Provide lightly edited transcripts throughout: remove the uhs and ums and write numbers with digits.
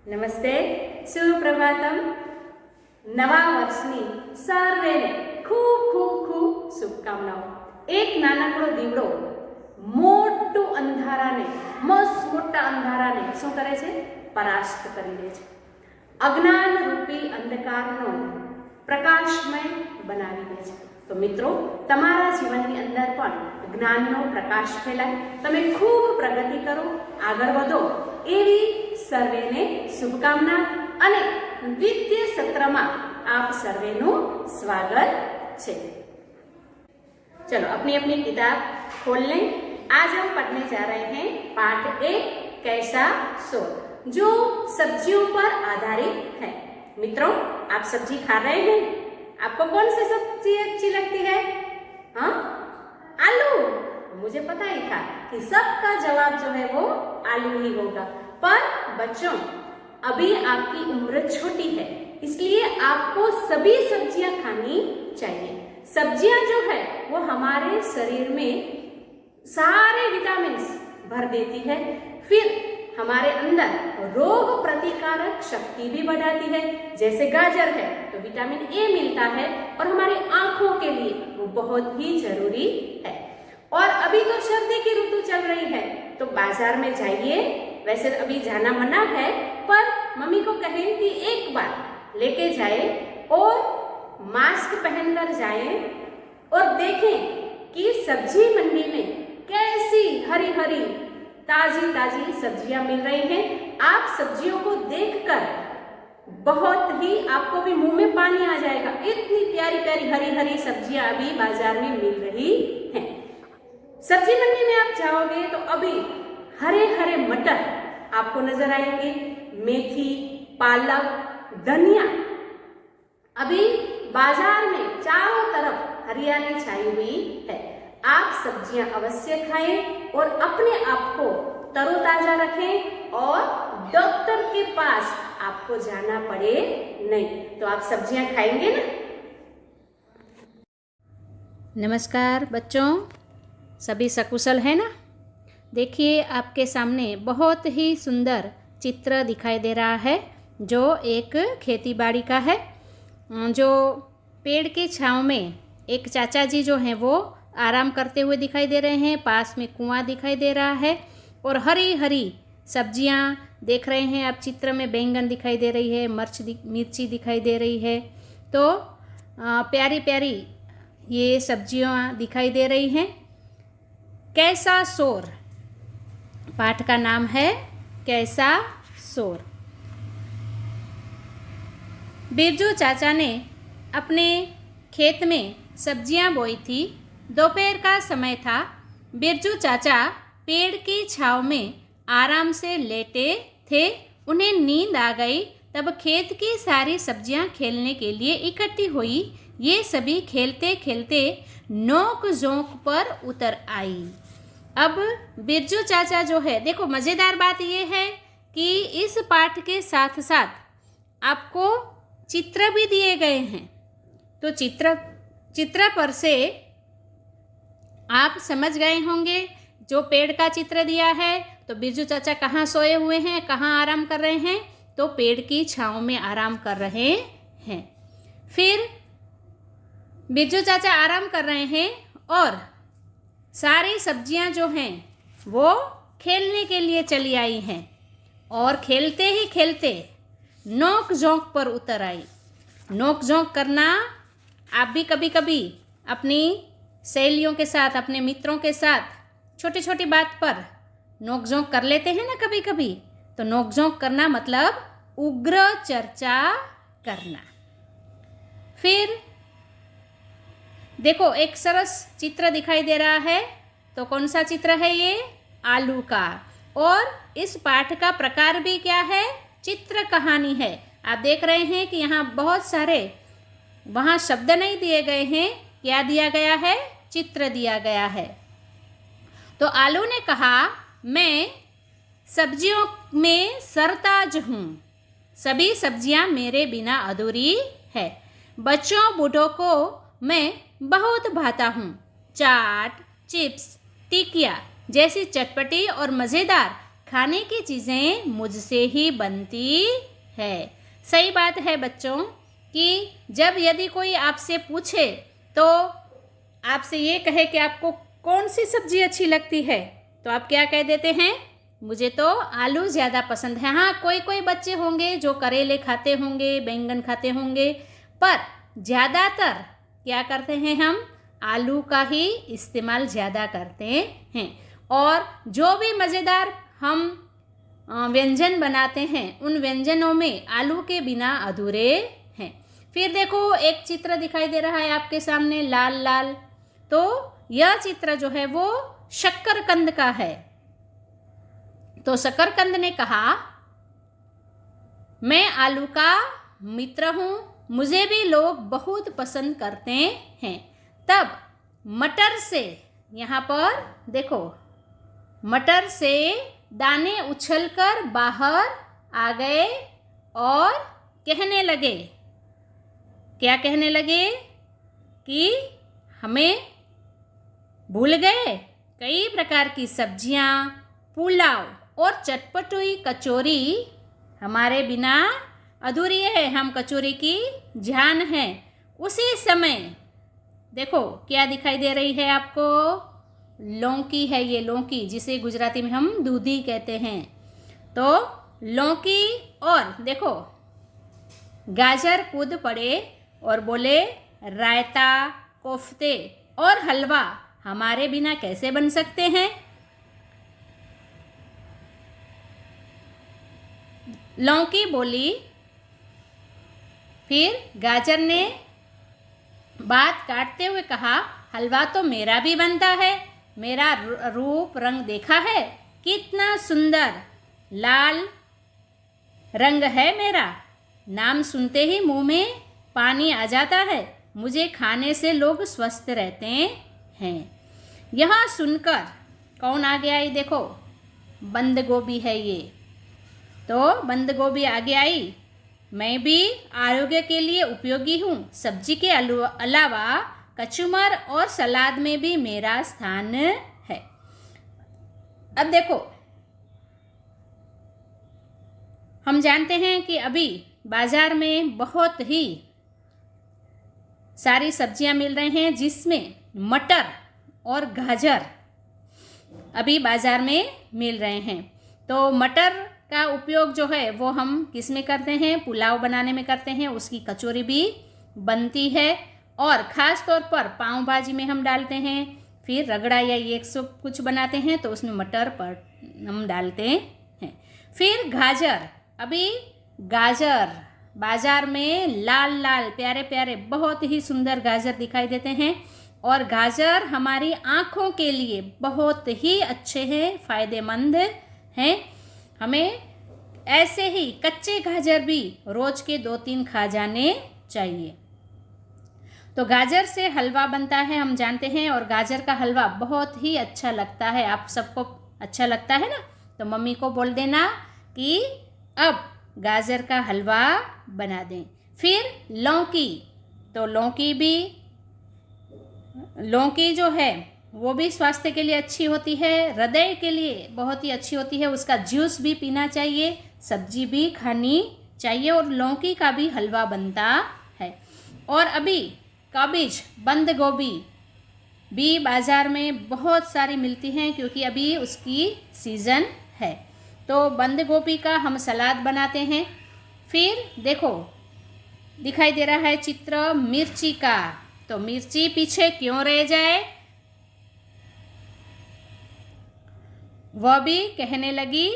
નમસ્તે, સુપ્રભાતમ. નવા વર્ષની સર્વેને ખૂબ ખૂબ ખૂબ શુભકામનાઓ. એક નાનકડો દીવડો મોટું અંધારાને, મસ્ત મોટા અંધારાને શું કરે છે? પરાસ્ત કરી દે છે. અજ્ઞાન રૂપી અંધકારનો પ્રકાશમય બનાવી દે છે. તો મિત્રો, તમારા જીવનની અંદર પણ જ્ઞાનનો પ્રકાશ ફેલાય, તમે ખૂબ પ્રગતિ કરો, આગળ વધો એવી સર્વેને શુભકામના અને દ્વિતીય સત્રમાં आप सर्वेનું स्वागत છે. चलो अपनी अपनी किताब खोल लें. आज हम पढ़ने जा रहे हैं पाठ 1 कैसा शोर, जो सब्जियों पर आधारित है. मित्रों, आप सब्जी खा रहे हैं? आपको कौन सी सब्जी अच्छी लगती है? हाँ, आलू. मुझे पता ही था कि सबका जवाब जो है वो आलू ही होगा. पर बच्चों, अभी आपकी उम्र छोटी है, इसलिए आपको सभी सब्जियां खानी चाहिए. सब्जियां जो है वो हमारे शरीर में सारे विटामिन्स भर देती है, फिर हमारे अंदर रोग प्रतिकारक शक्ति भी बढ़ाती है. जैसे गाजर है तो विटामिन ए मिलता है और हमारी आंखों के लिए वो बहुत ही जरूरी है. और अभी तो सर्दी की ऋतु चल रही है, तो बाजार में जाइए. वैसे अभी जाना मना है, पर मम्मी को कहें कि एक बार लेके जाए और मास्क पहनकर जाएं और देखें कि सब्जी मंडी में कैसी हरी हरी ताजी ताजी सब्जियां मिल रही हैं. आप सब्जियों को देखकर बहुत ही आपको भी मुंह में पानी आ जाएगा. इतनी प्यारी प्यारी हरी हरी सब्जियां अभी बाजार में मिल रही हैं. सब्जी मंडी में आप जाओगे तो अभी हरे हरे मटर आपको नजर आएंगे, मेथी, पालक, धनिया. अभी बाजार में चारों तरफ हरियाली छाई हुई है. आप सब्जियां अवश्य खाएं और अपने आप को तरोताजा रखें और डॉक्टर के पास आपको जाना पड़े नहीं. तो आप सब्जियां खाएंगे ना? नमस्कार बच्चों, सभी सकुशल है ना? देखिए, आपके सामने बहुत ही सुंदर चित्र दिखाई दे रहा है, जो एक खेती बाड़ी का है. जो पेड़ की छांव में एक चाचा जी जो हैं वो आराम करते हुए दिखाई दे रहे हैं. पास में कुआं दिखाई दे रहा है और हरी हरी सब्जियां देख रहे हैं आप. चित्र में बैंगन दिखाई दे रही है, मिर्ची दिखाई दे रही है. तो प्यारी प्यारी ये सब्जियां दिखाई दे रही हैं. कैसा शोर पाठ का नाम है. कैसा शोर. बिरजू चाचा ने अपने खेत में सब्जियां बोई थी. दोपहर का समय था. बिरजू चाचा पेड़ की छांव में आराम से लेटे थे. उन्हें नींद आ गई. तब खेत की सारी सब्जियां खेलने के लिए इकट्ठी हुई. ये सभी खेलते खेलते नोक झोंक पर उतर आई. अब बिरजू चाचा जो है, देखो मज़ेदार बात ये है कि इस पाठ के साथ साथ आपको चित्र भी दिए गए हैं. तो चित्र पर से आप समझ गए होंगे. जो पेड़ का चित्र दिया है तो बिरजू चाचा कहाँ सोए हुए हैं, कहाँ आराम कर रहे हैं? तो पेड़ की छांव में आराम कर रहे हैं. फिर बिरजू चाचा आराम कर रहे हैं और सारी सब्जियां जो हैं वो खेलने के लिए चली आई हैं. और खेलते ही खेलते नोक झोंक पर उतर आई. नोक झोंक करना आप भी कभी कभी अपनी सहेलियों के साथ, अपने मित्रों के साथ छोटी छोटी बात पर नोक झोंक कर लेते हैं ना कभी कभी. तो नोक झोंक करना मतलब उग्र चर्चा करना. फिर देखो, एक सरस चित्र दिखाई दे रहा है. तो कौन सा चित्र है ये? आलू का. और इस पाठ का प्रकार भी क्या है? चित्र कहानी है. आप देख रहे हैं कि यहाँ बहुत सारे वहाँ शब्द नहीं दिए गए हैं. क्या दिया गया है? चित्र दिया गया है. तो आलू ने कहा, मैं सब्जियों में सरताज हूँ. सभी सब्जियाँ मेरे बिना अधूरी है. बच्चों बूढ़ों को मैं बहुत भाता हूँ. चाट, चिप्स, टिकिया जैसी चटपटी और मज़ेदार खाने की चीज़ें मुझसे ही बनती है। सही बात है बच्चों कि जब यदि कोई आपसे पूछे तो आपसे ये कहे कि आपको कौन सी सब्ज़ी अच्छी लगती है, तो आप क्या कह देते हैं? मुझे तो आलू ज़्यादा पसंद है। हाँ, कोई कोई बच्चे होंगे जो करेले खाते होंगे, बैंगन खाते होंगे, पर ज़्यादातर क्या करते हैं हम? आलू का ही इस्तेमाल ज़्यादा करते हैं। और जो भी मज़ेदार हम व्यंजन बनाते हैं, उन व्यंजनों में आलू के बिना अधूरे हैं। फिर देखो, एक चित्र दिखाई दे रहा है आपके सामने लाल लाल। तो यह चित्र जो है वो शक्करकंद का है। तो शक्करकंद ने कहा, मैं आलू का मित्र हूँ, मुझे भी लोग बहुत पसंद करते हैं। तब मटर से, यहाँ पर देखो, मटर से दाने उछलकर बाहर आ गए और कहने लगे, क्या कहने लगे? कि हमें भूल गए कई प्रकार की सब्जियां, पुलाव और चटपटी कचौरी हमारे बिना अधूरी है, हम कचौरी की जान है। उसी समय देखो क्या दिखाई दे रही है आपको? लौकी है, ये लौकी जिसे गुजराती में हम दूधी कहते हैं। तो लौकी और देखो गाजर कूद पड़े और बोले, रायता, कोफ्ते और हलवा हमारे बिना कैसे बन सकते हैं? लौकी बोली। फिर गाजर ने बात काटते हुए कहा, हलवा तो मेरा भी बनता है, मेरा रूप रंग देखा है, कितना सुंदर लाल रंग है मेरा, नाम सुनते ही मुंह में पानी आ जाता है, मुझे खाने से लोग स्वस्थ रहते हैं। यह सुनकर कौन आ गया? ये देखो, बंद गोभी है ये। तो बंद गोभी आगे आई, मैं भी आरोग्य के लिए उपयोगी हूँ, सब्जी के अलावा कचुमर और सलाद में भी मेरा स्थान है। अब देखो, हम जानते हैं कि अभी बाजार में बहुत ही सारी सब्जियां मिल रही हैं, जिसमें मटर और गाजर अभी बाजार में मिल रहे हैं। तो मटर का उपयोग जो है वो हम किस में करते हैं? पुलाव बनाने में करते हैं, उसकी कचौरी भी बनती है और ख़ास तौर पर पाव भाजी में हम डालते हैं। फिर रगड़ा या ये सब कुछ बनाते हैं तो उसमें मटर पर हम डालते हैं। फिर गाजर, अभी गाजर बाज़ार में लाल लाल प्यारे प्यारे बहुत ही सुंदर गाजर दिखाई देते हैं और गाजर हमारी आँखों के लिए बहुत ही अच्छे हैं, फ़ायदेमंद हैं। हमें ऐसे ही कच्चे गाजर भी रोज़ के 2-3 खा जाने चाहिए। तो गाजर से हलवा बनता है, हम जानते हैं, और गाजर का हलवा बहुत ही अच्छा लगता है। आप सबको अच्छा लगता है ना? तो मम्मी को बोल देना कि अब गाजर का हलवा बना दें। फिर लौकी, तो लौकी जो है वो भी स्वास्थ्य के लिए अच्छी होती है, हृदय के लिए बहुत ही अच्छी होती है, उसका जूस भी पीना चाहिए, सब्जी भी खानी चाहिए और लौकी का भी हलवा बनता है। और अभी काबिज, बंद गोभी भी बाज़ार में बहुत सारी मिलती हैं क्योंकि अभी उसकी सीज़न है। तो बंद गोभी का हम सलाद बनाते हैं। फिर देखो दिखाई दे रहा है चित्र मिर्ची का, तो मिर्ची पीछे क्यों रह जाए? वह भी कहने लगी,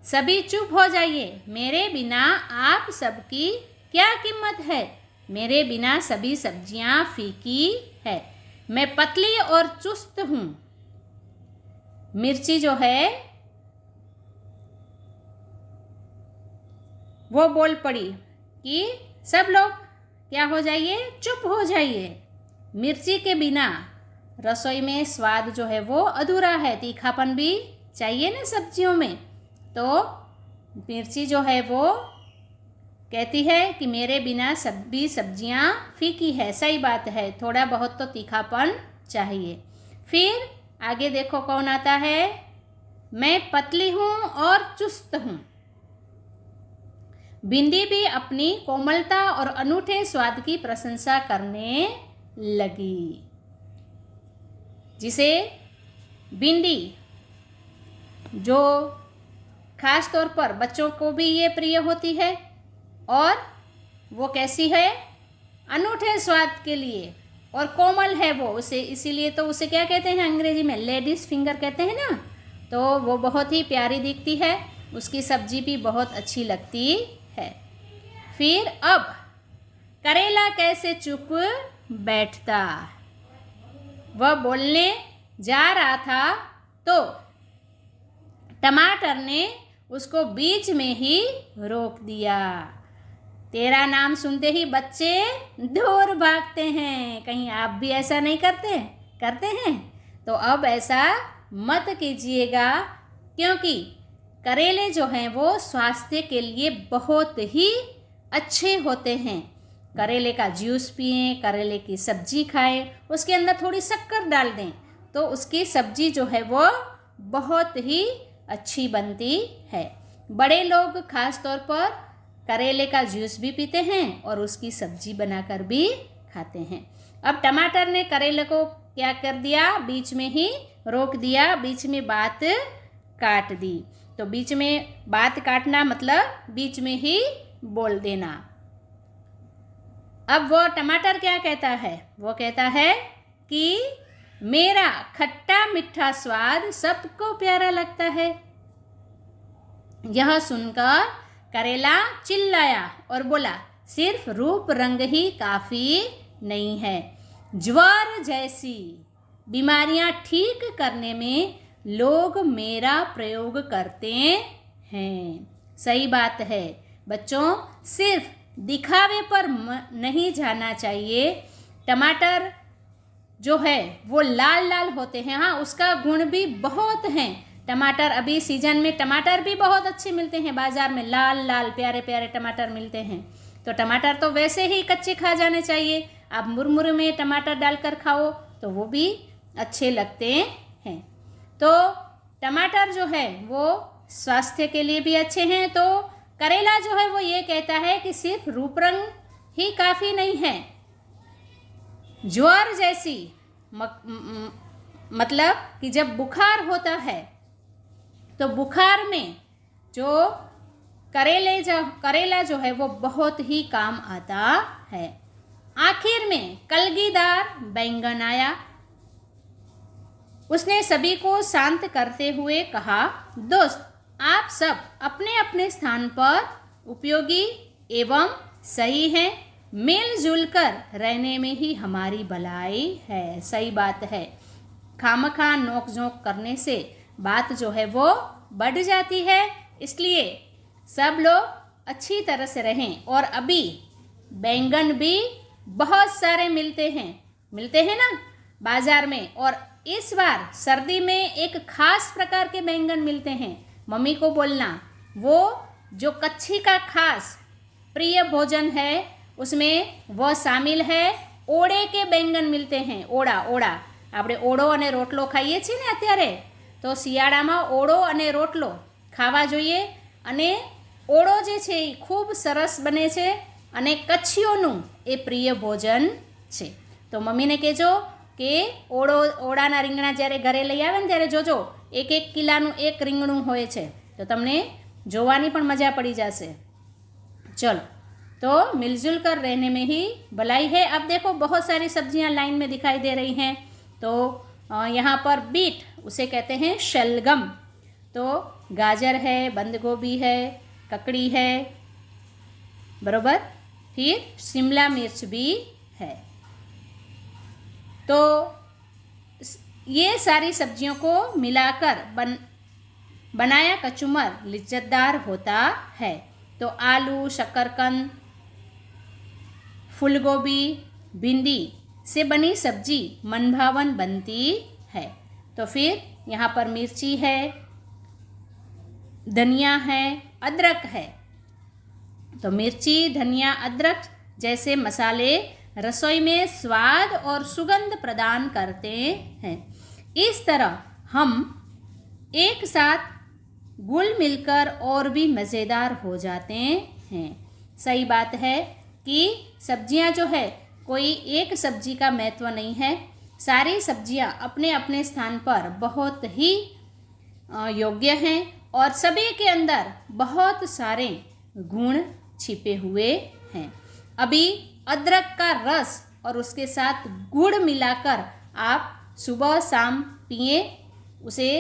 सभी चुप हो जाइए, मेरे बिना आप सबकी क्या कीमत है? मेरे बिना सभी सब्जियां फीकी है, मैं पतली और चुस्त हूँ। मिर्ची जो है वो बोल पड़ी कि सब लोग क्या हो जाइए? चुप हो जाइए, मिर्ची के बिना रसोई में स्वाद जो है वो अधूरा है, तीखापन भी चाहिए ना सब्जियों में। तो मिर्ची जो है वो कहती है कि मेरे बिना सभी सब्जियां फीकी है। सही बात है, थोड़ा बहुत तो तीखापन चाहिए। फिर आगे देखो कौन आता है? मैं पतली हूँ और चुस्त हूँ। भिंडी भी अपनी कोमलता और अनूठे स्वाद की प्रशंसा करने लगी। जिसे भिंडी जो खास तौर पर बच्चों को भी ये प्रिय होती है, और वो कैसी है, अनूठे स्वाद के लिए, और कोमल है वो, उसे इसीलिए तो उसे क्या कहते हैं अंग्रेजी में, लेडीज़ फिंगर कहते हैं ना। तो वो बहुत ही प्यारी दिखती है, उसकी सब्जी भी बहुत अच्छी लगती है। फिर अब करेला कैसे चुप बैठता। वह बोलने जा रहा था तो टमाटर ने उसको बीच में ही रोक दिया। तेरा नाम सुनते ही बच्चे दूर भागते हैं। कहीं आप भी ऐसा नहीं करते हैं? तो अब ऐसा मत कीजिएगा, क्योंकि करेले जो हैं वो स्वास्थ्य के लिए बहुत ही अच्छे होते हैं। करेले का जूस पिएं, करेले की सब्जी खाएं, उसके अंदर थोड़ी शक्कर डाल दें तो उसकी सब्जी जो है वो बहुत ही अच्छी बनती है। बड़े लोग खास तौर पर करेले का जूस भी पीते हैं और उसकी सब्जी बनाकर भी खाते हैं। अब टमाटर ने करेले को क्या कर दिया, बीच में ही रोक दिया, बीच में बात काट दी। तो बीच में बात काटना मतलब बीच में ही बोल देना। अब वो टमाटर क्या कहता है, वो कहता है कि मेरा खट्टा मीठा स्वाद सबको प्यारा लगता है। यह सुनकर करेला चिल्लाया और बोला, सिर्फ रूप रंग ही काफ़ी नहीं है, ज्वर जैसी बीमारियां ठीक करने में लोग मेरा प्रयोग करते हैं। सही बात है बच्चों, सिर्फ दिखावे पर नहीं जाना चाहिए। टमाटर जो है वो लाल लाल होते हैं, हाँ उसका गुण भी बहुत हैं। टमाटर अभी सीजन में टमाटर भी बहुत अच्छे मिलते हैं, बाज़ार में लाल लाल प्यारे प्यारे टमाटर मिलते हैं। तो टमाटर तो वैसे ही कच्चे खा जाने चाहिए, आप मुरमुरे में टमाटर डालकर खाओ तो वो भी अच्छे लगते हैं। तो टमाटर जो है वो स्वास्थ्य के लिए भी अच्छे हैं। तो करेला जो है वो ये कहता है कि सिर्फ रूप रंग ही काफ़ी नहीं है, ज्वर जैसी मतलब कि जब बुखार होता है तो बुखार में जो करेला जो है वो बहुत ही काम आता है। आखिर में कलगीदार बैंगन आया। उसने सभी को शांत करते हुए कहा, दोस्त आप सब अपने अपने स्थान पर उपयोगी एवं सही हैं, मिलजुल कर रहने में ही हमारी भलाई है। सही बात है, खामखा नोक झोंक करने से बात जो है वो बढ़ जाती है, इसलिए सब लोग अच्छी तरह से रहें। और अभी बैंगन भी बहुत सारे मिलते हैं ना बाज़ार में, और इस बार सर्दी में एक खास प्रकार के बैंगन मिलते हैं। मम्मी को बोलना, वो जो कच्छी का खास प्रिय भोजन है उसमें वो शामिल है, ओड़े के बैंगन मिलते हैं। ओड़ा આપણે ઓળો અને રોટલો ખાઈએ છીએ ને અત્યારે, તો શિયાળામાં ઓળો અને રોટલો ખાવા જોઈએ। અને ઓળો જે છે એ ખૂબ સરસ બને છે અને કચ્છીઓનું એ પ્રિય ભોજન છે। તો મમ્મીને કહેજો કે ઓળાના રીંગણા જ્યારે ઘરે લઈ આવે ને ત્યારે જોજો 1-1 કિલાનું એક રીંગણું હોય છે, તો તમને જોવાની પણ મજા પડી જશે। चलो, तो मिलजुल कर रहने में ही भलाई है। अब देखो बहुत सारी सब्जियां लाइन में दिखाई दे रही हैं। तो यहाँ पर बीट, उसे कहते हैं शलगम। तो गाजर है, बंद गोभी है, ककड़ी है, बरोबर, फिर शिमला मिर्च भी है। तो ये सारी सब्जियों को मिलाकर बनाया कचुमर लिज्जतदार होता है। तो आलू, शकरकंद, फूलगोभी, भिंडी से बनी सब्जी मनभावन बनती है। तो फिर यहाँ पर मिर्ची है, धनिया है, अदरक है। तो मिर्ची, धनिया, अदरक जैसे मसाले रसोई में स्वाद और सुगंध प्रदान करते हैं। इस तरह हम एक साथ घुल मिलकर और भी मज़ेदार हो जाते हैं। सही बात है कि सब्जियां जो है कोई एक सब्जी का महत्व नहीं है, सारी सब्जियां अपने अपने स्थान पर बहुत ही योग्य हैं और सभी के अंदर बहुत सारे गुण छिपे हुए हैं। अभी अदरक का रस और उसके साथ गुड़ मिलाकर आप सुबह शाम पिए, उसे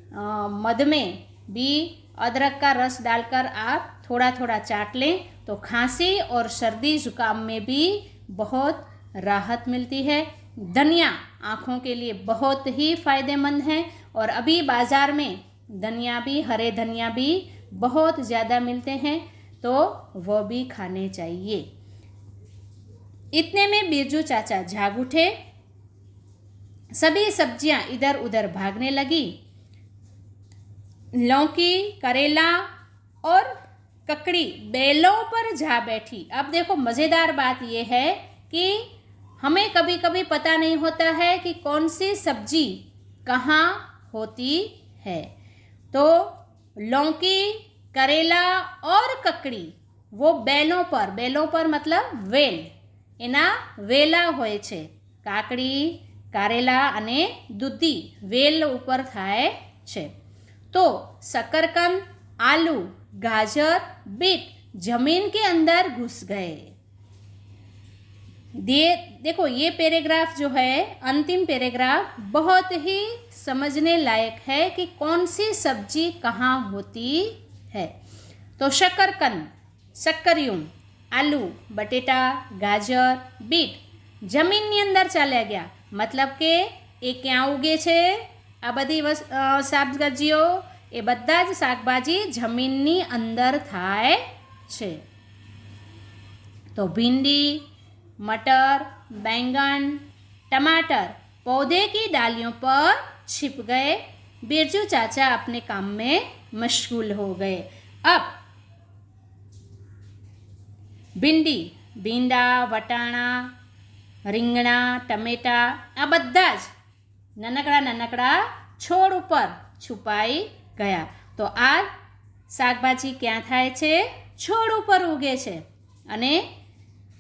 मध में भी अदरक का रस डालकर आप थोड़ा थोड़ा चाट लें तो खांसी और सर्दी जुकाम में भी बहुत राहत मिलती है। धनिया आँखों के लिए बहुत ही फ़ायदेमंद है और अभी बाज़ार में धनिया भी, हरे धनिया भी बहुत ज़्यादा मिलते हैं, तो वो भी खाने चाहिए। इतने में बिरजू चाचा जाग उठे, सभी सब्जियां इधर उधर भागने लगी। लौकी, करेला और ककड़ी बेलों पर जा बैठी। अब देखो मज़ेदार बात यह है कि हमें कभी कभी पता नहीं होता है कि कौन सी सब्जी कहाँ होती है। तो लौकी, करेला और ककड़ी वो बेलों पर मतलब वेल, એના વેલા હોય છે। કાકડી, કારેલા અને દૂધી વેલ ઉપર થાય છે। तो शकरकंद, आलू, गाजर, बीट जमीन के अंदर घुस गए। देखो ये पैराग्राफ जो है, अंतिम पैराग्राफ बहुत ही समझने लायक है कि कौन सी सब्जी कहाँ होती है। तो शकरकंद, शक्करियुं, आलू, बटेटा, गाजर, बीट जमीनની અંદર ચાલ્યા ગયા। मतलब કે એ ક્યાં ઉગે છે? આ બધી શાકભાજીઓ, એ બધા જ શાકભાજી જમીનની અંદર થાય છે। तो भिंडी, मटर, बैंगन, टमाटर पौधे की डालियों पर छिप गए। बिरजू चाचा अपने काम में मशगूल हो गए। अब भिंडी, भींडा, वटाणा, રીંગણા, ટમેટા આ બધા જ નાનકડા છોડ ઉપર છુપાઈ ગયા। તો આ શાકભાજી ક્યાં થાય છે? છોડ ઉપર ઉગે છે અને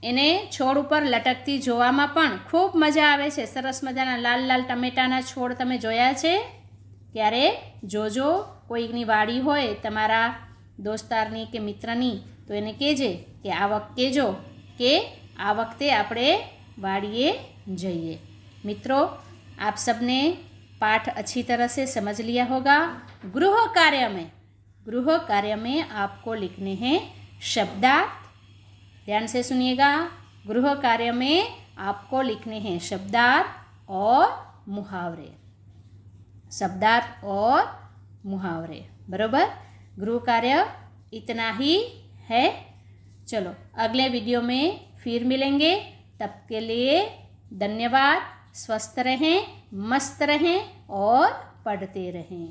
એને છોડ ઉપર લટકતી જોવામાં પણ ખૂબ મજા આવે છે। સરસ મજાના લાલ લાલ ટમેટાના છોડ તમે જોયા છે? ત્યારે જોજો, કોઈકની વાડી હોય તમારા દોસ્તારની કે મિત્રની, તો એને કહેજે કે કહેજો કે આ વખતે આપણે वाड़िए जाइए। मित्रों, आप सबने पाठ अच्छी तरह से समझ लिया होगा। गृह कार्य में आपको लिखने हैं शब्दार्थ। ध्यान से सुनिएगा, गृह कार्य में आपको लिखने हैं शब्दार्थ और मुहावरे। शब्दार्थ और मुहावरे, बरोबर। गृह कार्य इतना ही है। चलो अगले वीडियो में फिर मिलेंगे, तब के लिए धन्यवाद। स्वस्थ रहें, मस्त रहें और पढ़ते रहें।